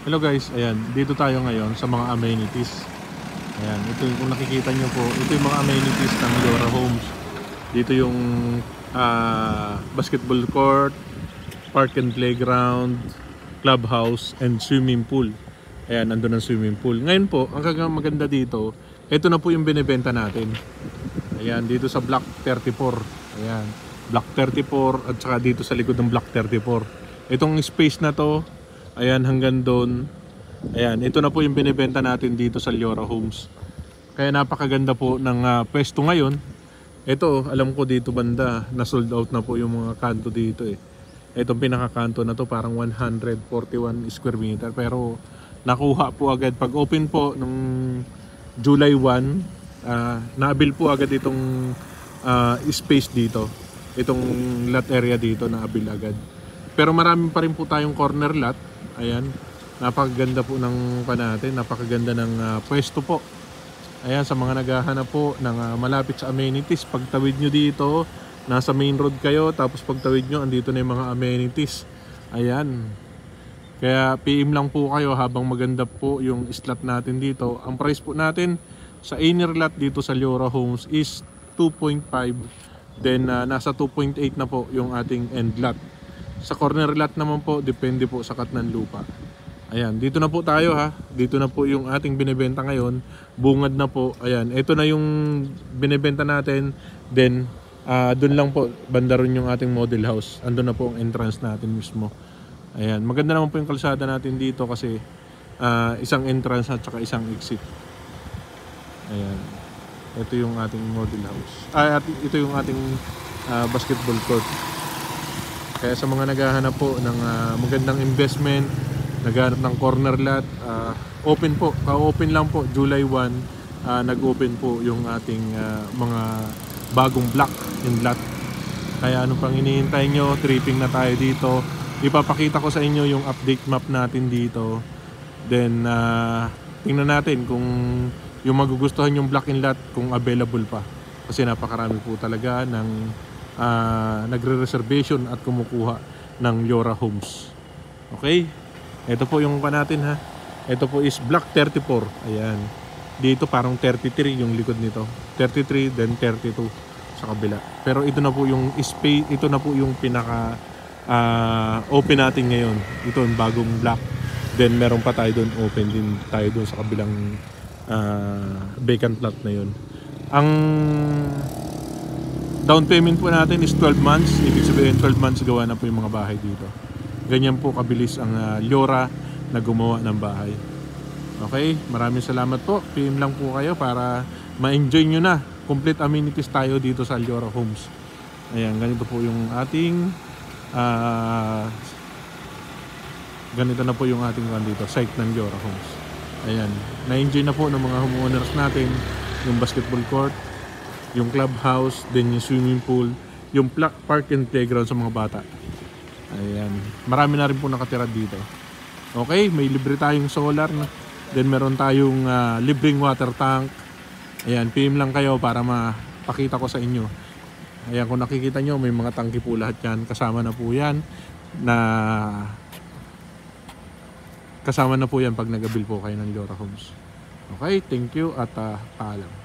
Hello guys, ayan, dito tayo ngayon sa mga amenities. Ayan, ito yung kung nakikita nyo po, ito yung mga amenities ng Yora Homes. Dito yung basketball court, park and playground, clubhouse, and swimming pool. Ayan, nandun ang swimming pool. Ngayon po, ang maganda dito, ito na po yung binibenta natin. Ayan, dito sa Block 34. Ayan, Block 34 at saka dito sa likod ng Block 34. Itong space na to, ayan, hanggang doon. Ayan, ito na po yung binibenta natin dito sa Yora Homes. Kaya napakaganda po ng pwesto ngayon. Ito, alam ko dito banda, na sold out na po yung mga kanto dito eh. Itong pinakakanto na to parang 141 square meter. Pero nakuha po agad pag open po nung July 1. Naabil po agad itong space dito. Itong lot area dito naabil agad. Pero marami pa rin po tayong corner lot. Ayan, napakaganda po ng natin, napakaganda ng pwesto po. Ayan, sa mga naghahanap po ng malapit sa amenities, pagtawid nyo dito, nasa main road kayo, tapos pagtawid nyo, andito na yung mga amenities. Ayan, kaya PM lang po kayo habang maganda po yung slot natin dito. Ang price po natin sa inner lot dito sa Yora Homes is 2.5. Then nasa 2.8 na po yung ating end lot. Sa corner lot naman po, depende po sa cut ng lupa. Ayan, dito na po tayo ha. Dito na po yung ating binibenta ngayon. Bungad na po. Ayan, ito na yung binibenta natin. Then, doon lang po, banda ron yung ating model house. Andun na po ang entrance natin mismo. Ayan, maganda naman po yung kalsada natin dito kasi isang entrance at saka isang exit. Ayan, ito yung ating model house. Ito yung ating basketball court. Kaya sa mga naghahanap po ng magandang investment, naghahanap ng corner lot, open po, ka-open lang po, July 1, nag-open po yung ating mga bagong block and lot. Kaya ano pang hinihintay nyo, tripping na tayo dito. Ipapakita ko sa inyo yung update map natin dito. Then, tingnan natin kung yung magugustuhan yung block and lot, kung available pa. Kasi napakarami po talaga ng nagre-reservation at kumukuha ng Yora Homes. Okay? Ito po yung natin ha. Ito po is Block 34. Ayan. Dito parang 33 yung likod nito. 33 then 32 sa kabila. Pero ito na po yung space, ito na po yung pinaka open natin ngayon. Ito yung bagong block. Then meron pa tayo doon, open din tayo doon sa kabilang vacant lot na yun. Ang down payment po natin is 12 months. Ibig sabihin 12 months gawa na po yung mga bahay dito. Ganyan po kabilis ang Yora na gumawa ng bahay. Okay, maraming salamat po. PM lang po kayo para ma-enjoy nyo na. Complete amenities tayo dito sa Yora Homes. Ayan, ganito po yung ating ganito na po yung ating dito, site ng Yora Homes. Ayan, na-enjoy na po ng mga homeowners natin yung basketball court, yung clubhouse, then yung swimming pool, yung park and playground sa mga bata. Ayan, marami na rin po nakatira dito. Okay, may libre tayong solar, then meron tayong libreng water tank. Ayan, PM lang kayo para mapakita ko sa inyo. Ayan, kung nakikita nyo, may mga tangke po lahat yan. Kasama na po yan pag nag-abil po kayo ng Yora Homes. Okay, thank you at paalam.